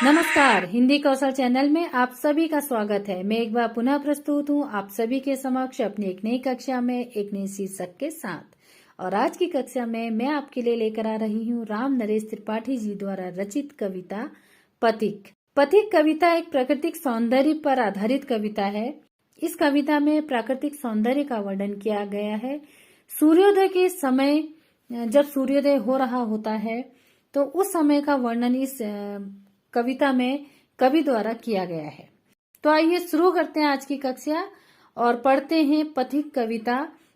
नमस्कार, हिंदी कौशल चैनल में आप सभी का स्वागत है। मैं एक बार पुनः प्रस्तुत हूँ आप सभी के समक्ष अपनी एक नई कक्षा में एक नई शीर्षक के साथ। और आज की कक्षा में मैं आपके लिए लेकर आ रही हूँ राम नरेश त्रिपाठी जी द्वारा रचित कविता पथिक। पथिक कविता एक प्राकृतिक सौंदर्य पर आधारित कविता है। इस कविता में प्राकृतिक सौंदर्य का वर्णन किया गया है। सूर्योदय के समय जब सूर्योदय हो रहा होता है तो उस समय का वर्णन इस कविता में कवि द्वारा किया गया है। तो आइए शुरू करते हैं आज की कक्षा और पढ़ते हैं पथिक कविता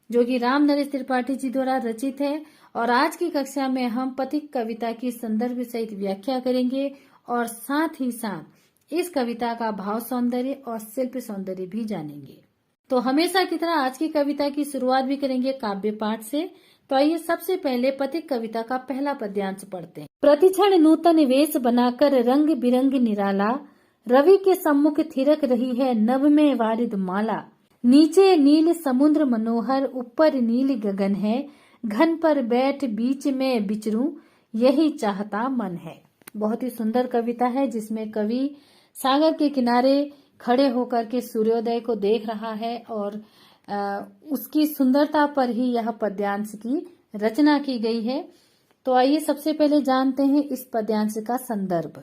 जो कि राम नरेश त्रिपाठी जी द्वारा रचित है। और आज की कक्षा में हम पथिक कविता की संदर्भ सहित व्याख्या करेंगे और साथ ही साथ इस कविता का भाव सौंदर्य और शिल्प सौंदर्य भी जानेंगे। तो हमेशा की तरह आज की कविता की शुरुआत भी करेंगे काव्य पाठ से। तो आइए सबसे पहले पथिक कविता का पहला पद्यांश पढ़ते हैं। प्रतिक्षण नूतन वेश बनाकर रंग बिरंग निराला, रवि के सम्मुख थिरक रही है नभ में वारिद माला। नीचे नील समुद्र मनोहर, ऊपर नील गगन है, घन पर बैठ बीच में विचरूं, यही चाहता मन है। बहुत ही सुंदर कविता है जिसमें कवि सागर के किनारे खड़े होकर के सूर्योदय को देख रहा है और उसकी सुंदरता पर ही यह पद्यांश की रचना की गई है। तो आइए सबसे पहले जानते हैं इस पद्यांश का संदर्भ।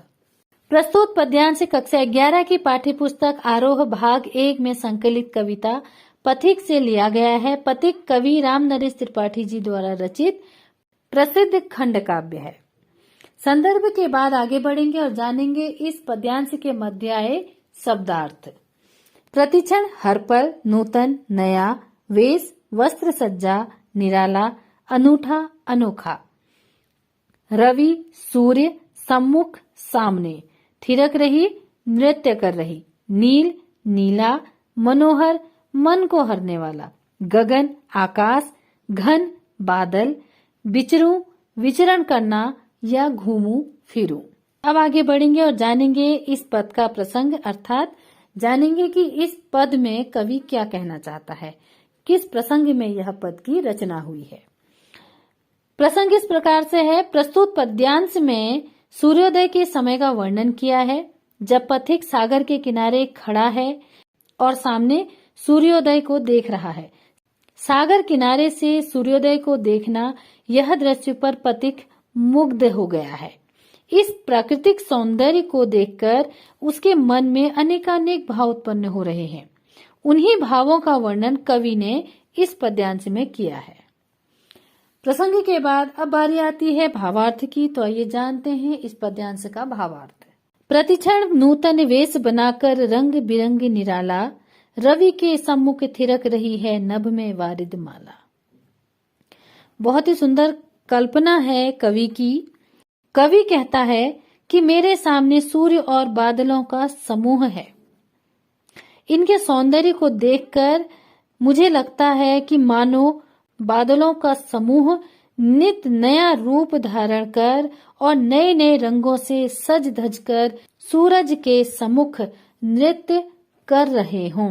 प्रस्तुत पद्यांश कक्षा 11 की पाठ्यपुस्तक आरोह भाग 1 में संकलित कविता पथिक से लिया गया है। पथिक कवि राम नरेश त्रिपाठी जी द्वारा रचित प्रसिद्ध खंड काव्य है। संदर्भ के बाद आगे बढ़ेंगे और जानेंगे इस पद्यांश के मध्य आए शब्दार्थ। प्रतिक्षण हर पल, नूतन नया, वेश वस्त्र सज्जा, निराला अनूठा अनोखा, रवि सूर्य सम्मुख सामने, थिरक रही नृत्य कर रही, नील नीला मनोहर मन को हरने वाला, गगन आकाश, घन बादल, विचरूं विचरण करना या घूमूं फिरूं। अब आगे बढ़ेंगे और जानेंगे इस पद का प्रसंग, अर्थात जानेंगे कि इस पद में कवि क्या कहना चाहता है, किस प्रसंग में यह पद की रचना हुई है। प्रसंग इस प्रकार से है। प्रस्तुत पद्यांश में सूर्योदय के समय का वर्णन किया है जब पथिक सागर के किनारे खड़ा है और सामने सूर्योदय को देख रहा है। सागर किनारे से सूर्योदय को देखना, यह दृश्य पर पथिक मुग्ध हो गया है। इस प्राकृतिक सौंदर्य को देखकर उसके मन में अनेकानेक भाव उत्पन्न हो रहे हैं। उन्हीं भावों का वर्णन कवि ने इस पद्यांश में किया है। प्रसंग के बाद अब बारी आती है भावार्थ की। तो आइए जानते हैं इस पद्यांश का भावार्थ। प्रतिक्षण नूतन वेश बनाकर रंग बिरंग निराला, रवि के सम्मुख थिरक रही है नभ में वारिद माला। बहुत ही सुंदर कल्पना है कवि की। कवि कहता है कि मेरे सामने सूर्य और बादलों का समूह है। इनके सौंदर्य को देखकर मुझे लगता है कि मानो बादलों का समूह नित नया रूप धारण कर और नए नए रंगों से सज धज कर सूरज के सम्मुख नृत्य कर रहे हों।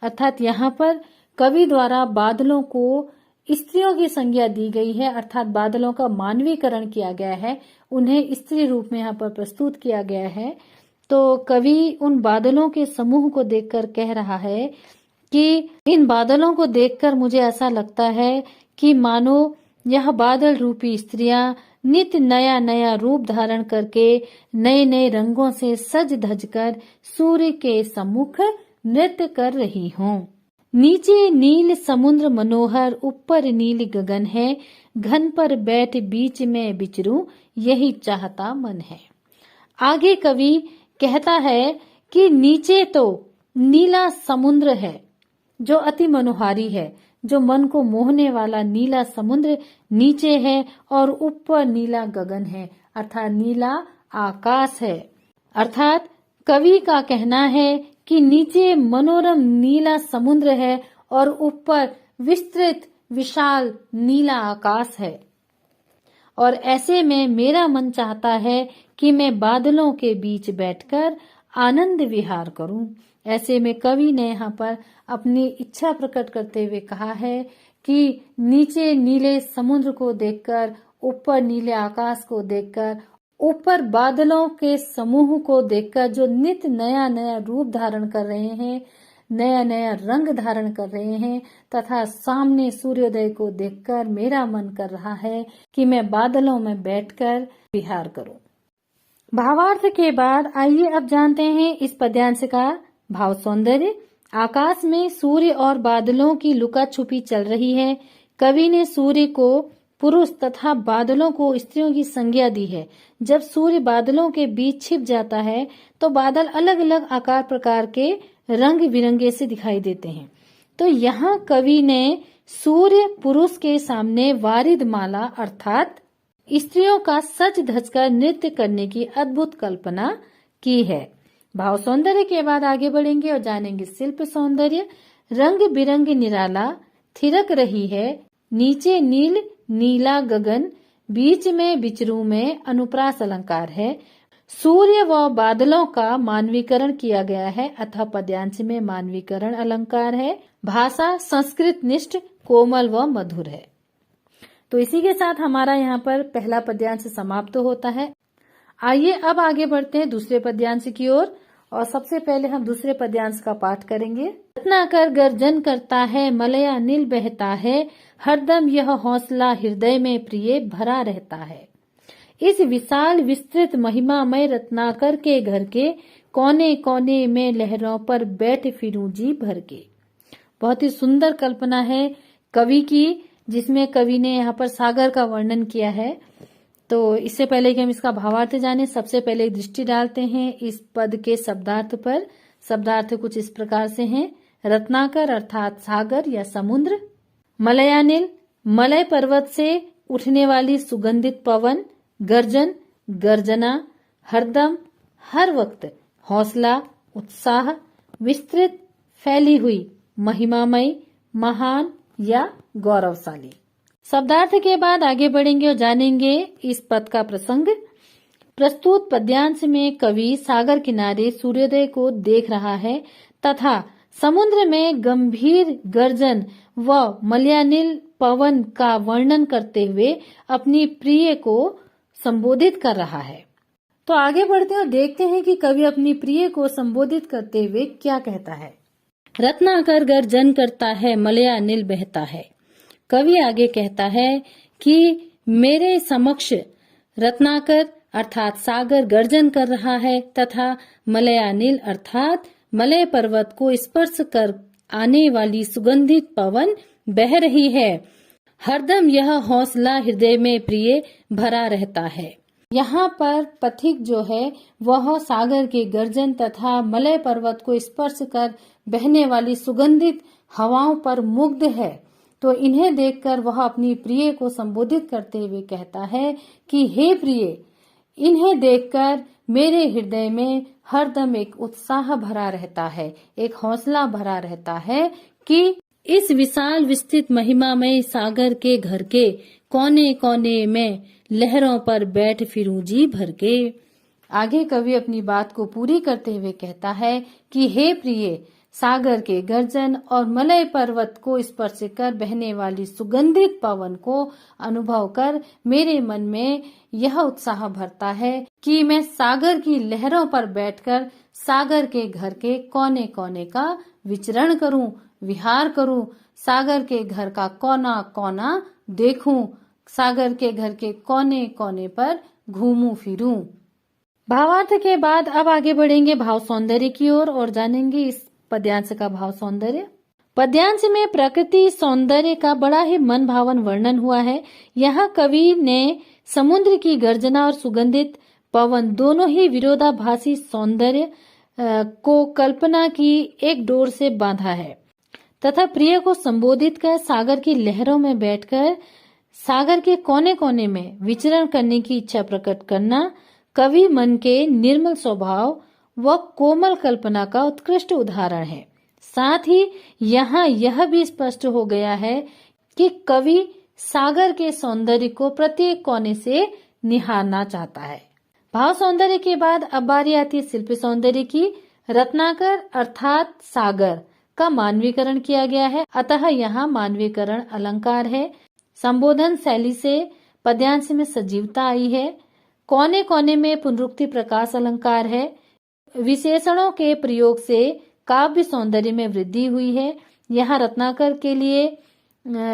अर्थात यहाँ पर कवि द्वारा बादलों को स्त्रियों की संज्ञा दी गई है, अर्थात बादलों का मानवीकरण किया गया है, उन्हें स्त्री रूप में यहाँ पर प्रस्तुत किया गया है। तो कवि उन बादलों के समूह को देखकर कह रहा है कि इन बादलों को देखकर मुझे ऐसा लगता है कि मानो यह बादल रूपी स्त्रियां नित नया नया रूप धारण करके नए नए रंगों से सज धज कर सूर्य के सम्मुख नृत्य कर रही हों। नीचे नील समुद्र मनोहर, ऊपर नील गगन है, घन पर बैठ बीच में विचरूं, यही चाहता मन है। आगे कवि कहता है कि नीचे तो नीला समुद्र है जो अति मनोहारी है, जो मन को मोहने वाला नीला समुद्र नीचे है और ऊपर नीला गगन है, अर्थात नीला आकाश है। अर्थात कवि का कहना है कि नीचे मनोरम नीला समुद्र है और ऊपर विस्तृत विशाल नीला आकाश है। और ऐसे में मेरा मन चाहता है कि मैं बादलों के बीच बैठकर आनंद विहार करूं। ऐसे में कवि ने यहाँ पर अपनी इच्छा प्रकट करते हुए कहा है कि नीचे नीले समुद्र को देखकर, ऊपर नीले आकाश को देखकर ऊपर बादलों के समूह को देखकर जो नित्य नया नया रूप धारण कर रहे हैं, नया नया रंग धारण कर रहे हैं, तथा सामने सूर्योदय को देखकर मेरा मन कर रहा है कि मैं बादलों में बैठकर विहार करूं। भावार्थ के बाद आइए अब जानते हैं इस पद्यांश का भाव सौंदर्य। आकाश में सूर्य और बादलों की लुका छुपी चल रही है। कवि ने सूर्य को पुरुष तथा बादलों को स्त्रियों की संज्ञा दी है। जब सूर्य बादलों के बीच छिप जाता है तो बादल अलग अलग आकार प्रकार के रंग बिरंगे से दिखाई देते हैं। तो यहाँ कवि ने सूर्य पुरुष के सामने वारिद माला अर्थात स्त्रियों का सज धज कर नृत्य करने की अद्भुत कल्पना की है। भाव सौंदर्य के बाद आगे बढ़ेंगे और जानेंगे शिल्प सौंदर्य। रंग बिरंग निराला थिरक रही है, नीचे नील नीला गगन, बीच में बिचरू में अनुप्रास अलंकार है। सूर्य व बादलों का मानवीकरण किया गया है अतः पद्यांश में मानवीकरण अलंकार है। भाषा संस्कृत निष्ठ कोमल व मधुर है। तो इसी के साथ हमारा यहाँ पर पहला पद्यांश समाप्त होता है। आइए अब आगे बढ़ते हैं दूसरे पद्यांश की ओर और सबसे पहले हम दूसरे पद्यांश का पाठ करेंगे। रत्नाकर गर्जन करता है, मलया नील बहता है, हरदम यह हौसला हृदय में प्रिय भरा रहता है। इस विशाल विस्तृत महिमामय रत्नाकर के घर के कोने कोने में लहरों पर बैठ फिरूं जी भर के। बहुत ही सुंदर कल्पना है कवि की, जिसमें कवि ने यहाँ पर सागर का वर्णन किया है। तो इससे पहले कि हम इसका भावार्थ जाने, सबसे पहले दृष्टि डालते हैं इस पद के शब्दार्थ पर। शब्दार्थ कुछ इस प्रकार से हैं। रत्नाकर अर्थात सागर या समुद्र, मलयानिल मलय पर्वत से उठने वाली सुगंधित पवन, गर्जन गर्जना, हरदम हर वक्त, हौसला उत्साह, विस्तृत फैली हुई, महिमामय महान या गौरवशाली। शब्दार्थ के बाद आगे बढ़ेंगे और जानेंगे इस पद का प्रसंग। प्रस्तुत पद्यांश में कवि सागर किनारे सूर्योदय को देख रहा है तथा समुद्र में गंभीर गर्जन व मलयानिल पवन का वर्णन करते हुए अपनी प्रिय को संबोधित कर रहा है। तो आगे बढ़ते हैं और देखते हैं कि कवि अपनी प्रिय को संबोधित करते हुए क्या कहता है। रत्नाकर गर्जन करता है, मलयानिल बहता है। कवि आगे कहता है कि मेरे समक्ष रत्नाकर अर्थात सागर गर्जन कर रहा है तथा मलयानिल अर्थात मलय पर्वत को स्पर्श कर आने वाली सुगंधित पवन बह रही है। हरदम यह हौसला हृदय में प्रिय भरा रहता है। यहाँ पर पथिक जो है वह सागर के गर्जन तथा मलय पर्वत को स्पर्श कर बहने वाली सुगंधित हवाओं पर मुग्ध है। तो इन्हें देखकर वह अपनी प्रिय को संबोधित करते हुए कहता है कि हे प्रिय, इन्हें देखकर मेरे हृदय में हरदम एक उत्साह भरा रहता है, एक हौसला भरा रहता है कि इस विशाल विस्तृत महिमामय सागर के घर के कोने कोने में लहरों पर बैठ फिरूं जी भर के। आगे कवि अपनी बात को पूरी करते हुए कहता है कि हे प्रिय, सागर के गर्जन और मलय पर्वत को स्पर्श कर बहने वाली सुगंधित पवन को अनुभव कर मेरे मन में यह उत्साह भरता है कि मैं सागर की लहरों पर बैठकर सागर के घर के कोने कोने का विचरण करूं, विहार करूं, सागर के घर का कोना कोना देखूं, सागर के घर के कोने कोने पर घूमूं फिरूं। भावार्थ के बाद अब आगे बढ़ेंगे भाव सौंदर्य की ओर और जानेंगे इस पद्यांश का भाव सौंदर्य। पद्यांश में प्रकृति सौंदर्य का बड़ा ही मन भावन वर्णन हुआ है। यहाँ कवि ने समुद्र की गर्जना और सुगंधित पवन दोनों ही विरोधाभासी सौंदर्य को कल्पना की एक डोर से बांधा है तथा प्रिय को संबोधित कर सागर की लहरों में बैठकर सागर के कोने कोने में विचरण करने की इच्छा प्रकट करना कवि मन के निर्मल स्वभाव व कोमल कल्पना का उत्कृष्ट उदाहरण है। साथ ही यहाँ यह भी स्पष्ट हो गया है कि कवि सागर के सौंदर्य को प्रत्येक कोने से निहारना चाहता है। भाव सौंदर्य के बाद अब बारी आती है शिल्प सौंदर्य की। रत्नाकर अर्थात सागर का मानवीकरण किया गया है, अतः यहाँ मानवीकरण अलंकार है। संबोधन शैली से पद्यांश में सजीवता आई है। कोने कोने में पुनरुक्ति प्रकाश अलंकार है। विशेषणों के प्रयोग से काव्य सौंदर्य में वृद्धि हुई है। यहाँ रत्नाकर के लिए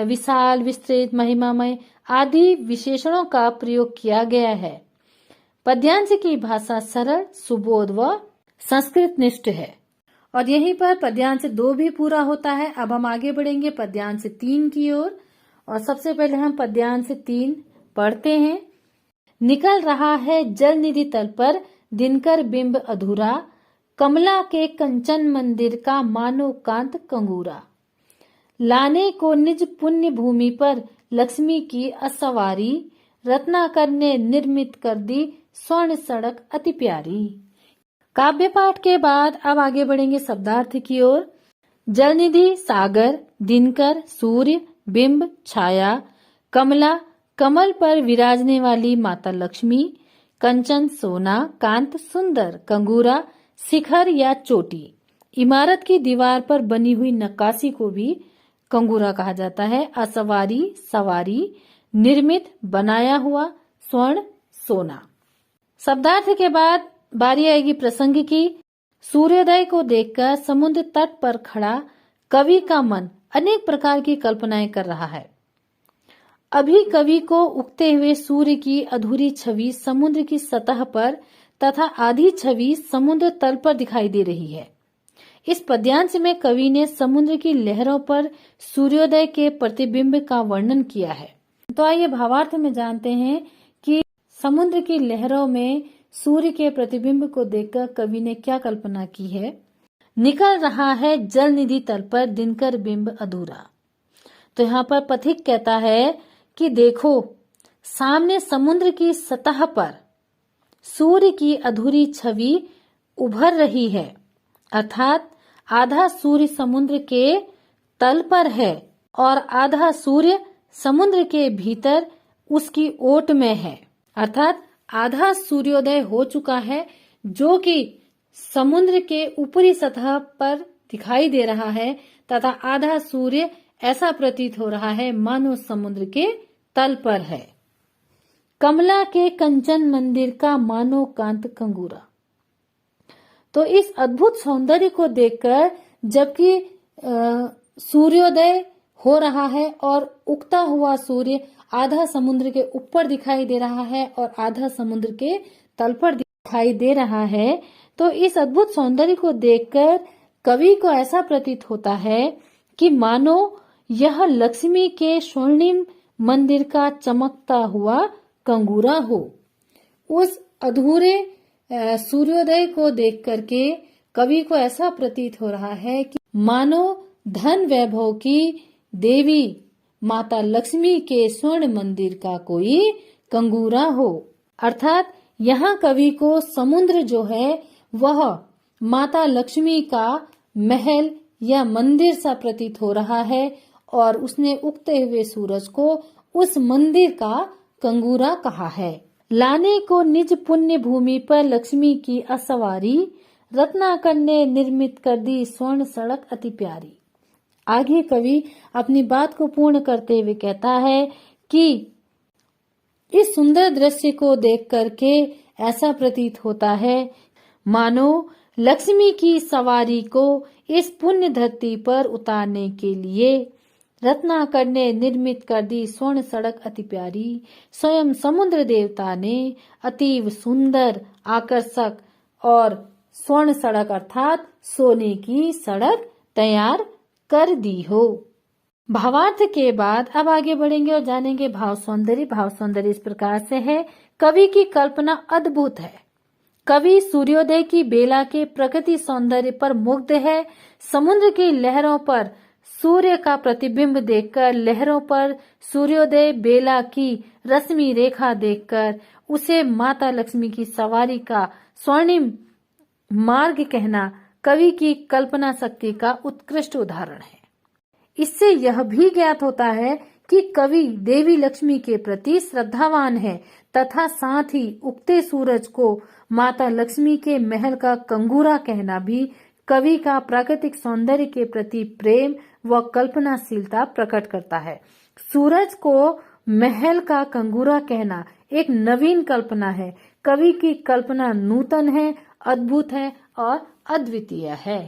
विशाल, विस्तृत, महिमामय आदि विशेषणों का प्रयोग किया गया है। पद्यांश की भाषा सरल, सुबोध व संस्कृत निष्ठ है। और यहीं पर पद्यांश 2 भी पूरा होता है। अब हम आगे बढ़ेंगे पद्यांश 3 की ओर। और सबसे पहले हम पद्यांश 3 पढ़ते हैं। निकल रहा है जल निधि तल पर दिनकर बिंब अधूरा, कमला के कंचन मंदिर का मानो कांत कंगूरा। लाने को निज पुण्य भूमि पर लक्ष्मी की असवारी, रत्नाकर ने निर्मित कर दी स्वर्ण सड़क अति प्यारी। काव्य पाठ के बाद अब आगे बढ़ेंगे शब्दार्थ की ओर। जलनिधि सागर, दिनकर सूर्य, बिंब छाया, कमला कमल पर विराजने वाली माता लक्ष्मी, कंचन सोना, कांत सुंदर, कंगूरा शिखर या चोटी। इमारत की दीवार पर बनी हुई नक्काशी को भी कंगूरा कहा जाता है। असवारी सवारी, निर्मित बनाया हुआ, स्वर्ण सोना। शब्दार्थ के बाद बारी आएगी प्रसंग की। सूर्योदय को देखकर समुद्र तट पर खड़ा कवि का मन अनेक प्रकार की कल्पनाएं कर रहा है। अभी कवि को उगते हुए सूर्य की अधूरी छवि समुद्र की सतह पर तथा आधी छवि समुद्र तल पर दिखाई दे रही है। इस पद्यांश में कवि ने समुद्र की लहरों पर सूर्योदय के प्रतिबिंब का वर्णन किया है। तो आइए भावार्थ में जानते हैं कि समुद्र की लहरों में सूर्य के प्रतिबिंब को देखकर कवि ने क्या कल्पना की है। निकल रहा है जल निधि तल पर दिनकर बिंब अधूरा। तो यहाँ पर पथिक कहता है कि देखो, सामने समुद्र की सतह पर सूर्य की अधूरी छवि उभर रही है, अर्थात आधा सूर्य समुद्र के तल पर है और आधा सूर्य समुद्र के भीतर उसकी ओट में है। अर्थात आधा सूर्योदय हो चुका है जो कि समुद्र के ऊपरी सतह पर दिखाई दे रहा है तथा आधा सूर्य ऐसा प्रतीत हो रहा है मानो समुद्र के तल पर है। कमला के कंचन मंदिर का मानो कांत कंगूरा। तो इस अद्भुत सौंदर्य को देखकर जबकि सूर्योदय हो रहा है और उगता हुआ सूर्य आधा समुद्र के ऊपर दिखाई दे रहा है और आधा समुद्र के तल पर दिखाई दे रहा है, तो इस अद्भुत सौंदर्य को देखकर कवि को ऐसा प्रतीत होता है कि मानो यह लक्ष्मी के स्वर्णिम मंदिर का चमकता हुआ कंगूरा हो। उस अधूरे सूर्योदय को देख करके कवि को ऐसा प्रतीत हो रहा है कि मानो धन वैभव की देवी माता लक्ष्मी के स्वर्ण मंदिर का कोई कंगूरा हो। अर्थात यहाँ कवि को समुद्र जो है वह माता लक्ष्मी का महल या मंदिर सा प्रतीत हो रहा है और उसने उगते हुए सूरज को उस मंदिर का कंगूरा कहा है। लाने को निज पुण्य भूमि पर लक्ष्मी की असवारी, रत्नाकर ने निर्मित कर दी स्वर्ण सड़क अति प्यारी। आगे कवि अपनी बात को पूर्ण करते हुए कहता है कि इस सुंदर दृश्य को देख करके ऐसा प्रतीत होता है मानो लक्ष्मी की सवारी को इस पुण्य धरती पर उतारने के लिए रत्नाकर ने निर्मित कर दी स्वर्ण सड़क अति प्यारी। स्वयं समुद्र देवता ने अतीव सुंदर, आकर्षक और स्वर्ण सड़क अर्थात सोने की सड़क तैयार कर दी हो। भावार्थ के बाद अब आगे बढ़ेंगे और जानेंगे भाव सौंदर्य। भाव सौंदर्य इस प्रकार से है। कवि की कल्पना अद्भुत है। कवि सूर्योदय की बेला के प्रकृति सौंदर्य पर मुग्ध है। समुद्र की लहरों पर सूर्य का प्रतिबिंब देखकर, लहरों पर सूर्योदय बेला की रश्मि रेखा देखकर उसे माता लक्ष्मी की सवारी का स्वर्णिम मार्ग कहना कवि की कल्पना शक्ति का उत्कृष्ट उदाहरण है। इससे यह भी ज्ञात होता है कि कवि देवी लक्ष्मी के प्रति श्रद्धावान है तथा साथ ही उगते सूरज को माता लक्ष्मी के महल का कंगूरा कहना भी कवि का प्राकृतिक सौंदर्य के प्रति प्रेम व कल्पनाशीलता प्रकट करता है। सूरज को महल का कंगूरा कहना एक नवीन कल्पना है। कवि की कल्पना नूतन है, अद्भुत है और अद्वितीय है।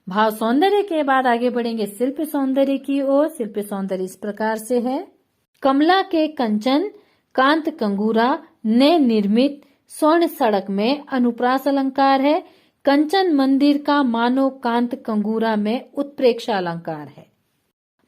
भाव सौंदर्य के बाद आगे बढ़ेंगे शिल्प सौंदर्य की ओर। शिल्प सौंदर्य इस प्रकार से है। कमला के कंचन कांत कंगूरा ने निर्मित स्वर्ण सड़क में अनुप्रास अलंकार है। कंचन मंदिर का मानव कांत कंगूरा में उत्प्रेक्षा अलंकार है।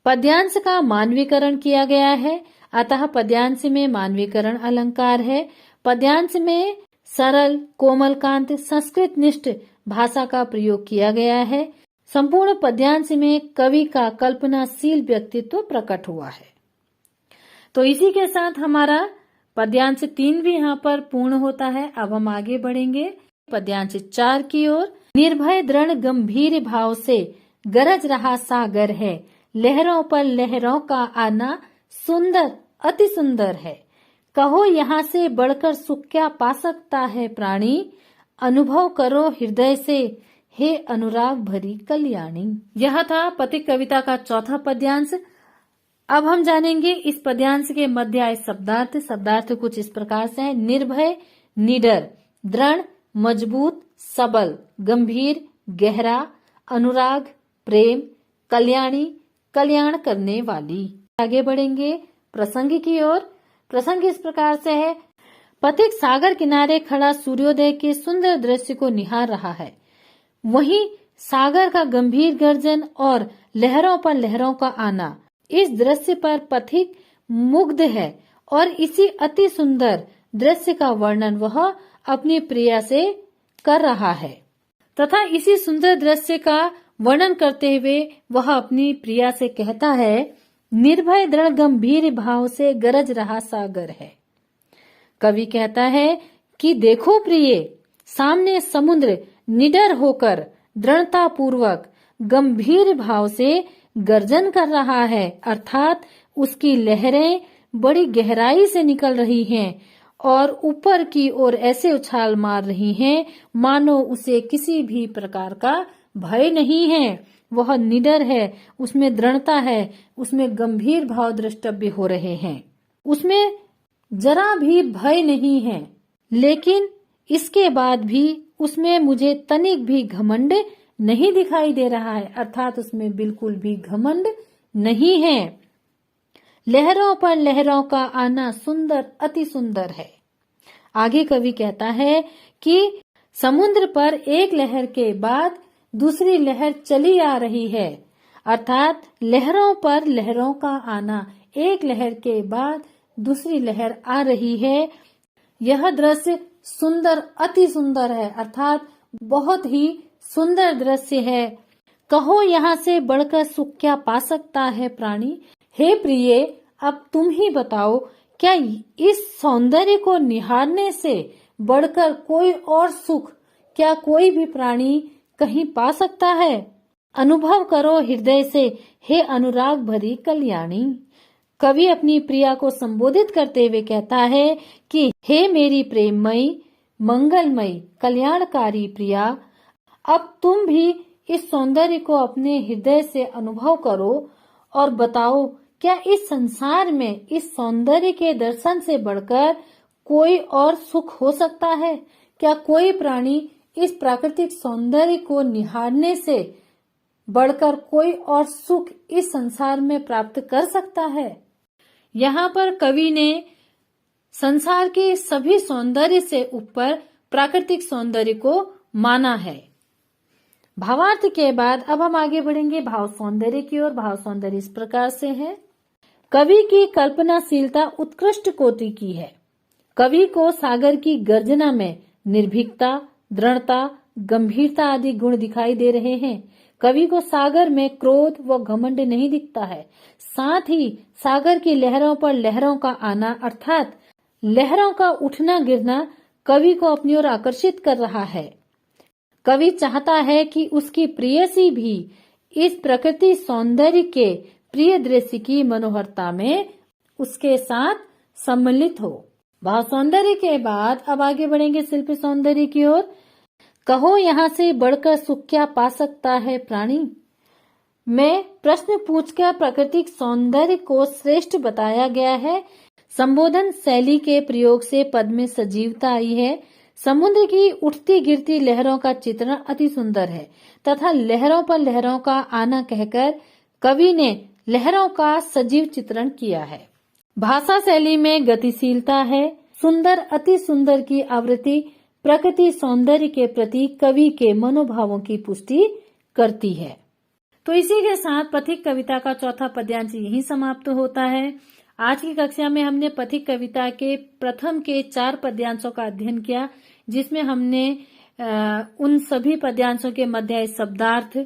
पद्यांश का मानवीकरण किया गया है, अतः पद्यांश में मानवीकरण अलंकार है। पद्यांश में सरल कोमल कांत संस्कृत निष्ठ भाषा का प्रयोग किया गया है। संपूर्ण पद्यांश में कवि का कल्पनाशील व्यक्तित्व प्रकट हुआ है। तो इसी के साथ हमारा पद्यांश 3 भी यहाँ पर पूर्ण होता है। अब हम आगे बढ़ेंगे पद्यांश 4 की ओर। निर्भय दृढ़ गंभीर भाव से गरज रहा सागर है, लहरों पर लहरों का आना सुंदर अति सुंदर है। कहो यहाँ से बढ़कर सुख क्या पा सकता है प्राणी, अनुभव करो हृदय से हे अनुराग भरी कल्याणी। यह था पथिक कविता का चौथा पद्यांश। अब हम जानेंगे इस पद्यांश के मध्य आए शब्दार्थ। शब्दार्थ कुछ इस प्रकार से है। निर्भय निडर, दृढ़ मजबूत, सबल, गंभीर गहरा, अनुराग प्रेम, कल्याणी कल्याण करने वाली। आगे बढ़ेंगे प्रसंग की ओर। प्रसंग इस प्रकार से है। पथिक सागर किनारे खड़ा सूर्योदय के सुंदर दृश्य को निहार रहा है। वहीं सागर का गंभीर गर्जन और लहरों पर लहरों का आना, इस दृश्य पर पथिक मुग्ध है और इसी अति सुंदर दृश्य का वर्णन वह अपनी प्रिया से कर रहा है तथा इसी सुंदर दृश्य का वर्णन करते हुए वह अपनी प्रिया से कहता है, निर्भय दृढ़ गंभीर भाव से गरज रहा सागर है। कवि कहता है कि देखो प्रिय, सामने समुद्र निडर होकर दृढ़ता पूर्वक गंभीर भाव से गर्जन कर रहा है, अर्थात उसकी लहरें बड़ी गहराई से निकल रही हैं और ऊपर की ओर ऐसे उछाल मार रही हैं मानो उसे किसी भी प्रकार का भय नहीं है। वह निडर है, उसमें दृढ़ता है, उसमें गंभीर भाव द्रष्टव्य हो रहे हैं, उसमें जरा भी भय नहीं है। लेकिन इसके बाद भी उसमें मुझे तनिक भी घमंड नहीं दिखाई दे रहा है, अर्थात उसमें बिल्कुल भी घमंड नहीं है। लहरों पर लहरों का आना सुंदर अति सुंदर है। आगे कवि कहता है कि समुद्र पर एक लहर के बाद दूसरी लहर चली आ रही है, अर्थात लहरों पर लहरों का आना, एक लहर के बाद दूसरी लहर आ रही है। यह दृश्य सुंदर अति सुंदर है, अर्थात बहुत ही सुंदर दृश्य है। कहो यहाँ से बढ़कर सुख क्या पा सकता है प्राणी। हे प्रिय, अब तुम ही बताओ, क्या इस सौंदर्य को निहारने से बढ़कर कोई और सुख क्या कोई भी प्राणी कहीं पा सकता है। अनुभव करो हृदय से हे अनुराग भरी कल्याणी। कवि अपनी प्रिया को संबोधित करते हुए कहता है कि हे मेरी प्रेममयी मंगलमयी कल्याणकारी प्रिया, अब तुम भी इस सौंदर्य को अपने हृदय से अनुभव करो और बताओ, क्या इस संसार में इस सौंदर्य के दर्शन से बढ़कर कोई और सुख हो सकता है। क्या कोई प्राणी इस प्राकृतिक सौंदर्य को निहारने से बढ़कर कोई और सुख इस संसार में प्राप्त कर सकता है। यहाँ पर कवि ने संसार के सभी सौंदर्य से ऊपर प्राकृतिक सौंदर्य को माना है। भावार्थ के बाद अब हम आगे बढ़ेंगे भाव सौंदर्य की ओर। भाव सौंदर्य इस प्रकार से है। कवि की कल्पनाशीलता उत्कृष्ट कोटि की है। कवि को सागर की गर्जना में निर्भीकता, दृढ़ता, गंभीरता आदि गुण दिखाई दे रहे हैं। कवि को सागर में क्रोध व घमंड नहीं दिखता है। साथ ही सागर की लहरों पर लहरों का आना अर्थात लहरों का उठना गिरना कवि को अपनी ओर आकर्षित कर रहा है। कवि चाहता है कि उसकी प्रेयसी भी इस प्रकृति सौंदर्य के प्रिय दृश्य की मनोहरता में उसके साथ सम्मिलित हो। भाव सौंदर्य के बाद अब आगे बढ़ेंगे शिल्प सौंदर्य की ओर। कहो यहाँ से बढ़कर सुख क्या पा सकता है प्राणी। में प्रश्न पूछकर प्राकृतिक सौंदर्य को श्रेष्ठ बताया गया है। संबोधन शैली के प्रयोग से पद में सजीवता आई है। समुद्र की उठती गिरती लहरों का चित्रण अति सुंदर है तथा लहरों पर लहरों का आना कहकर कवि ने लहरों का सजीव चित्रण किया है। भाषा शैली में गतिशीलता है। सुंदर अति सुंदर की आवृत्ति प्रकृति सौंदर्य के प्रति कवि के मनोभावों की पुष्टि करती है। तो इसी के साथ पथिक कविता का चौथा पद्यांश यहीं समाप्त होता है। आज की कक्षा में हमने पथिक कविता के प्रथम के 4 पद्यांशों का अध्ययन किया, जिसमें हमने उन सभी पद्यांशों के मध्य शब्दार्थ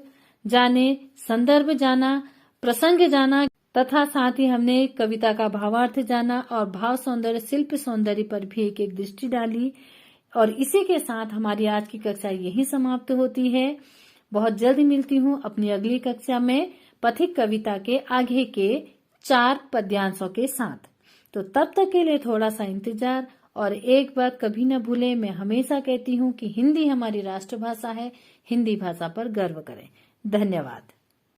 जाने, संदर्भ जाना, प्रसंग जाना तथा साथ ही हमने कविता का भावार्थ जाना और भाव सौंदर्य, शिल्प सौंदर्य पर भी एक एक दृष्टि डाली। और इसी के साथ हमारी आज की कक्षा यहीं समाप्त होती है। बहुत जल्द मिलती हूँ अपनी अगली कक्षा में पथिक कविता के आगे के 4 पद्यांशों के साथ। तो तब तक के लिए थोड़ा सा इंतजार। और एक बात कभी न भूलें, मैं हमेशा कहती हूँ कि हिंदी हमारी राष्ट्रभाषा है। हिंदी भाषा पर गर्व करें। धन्यवाद।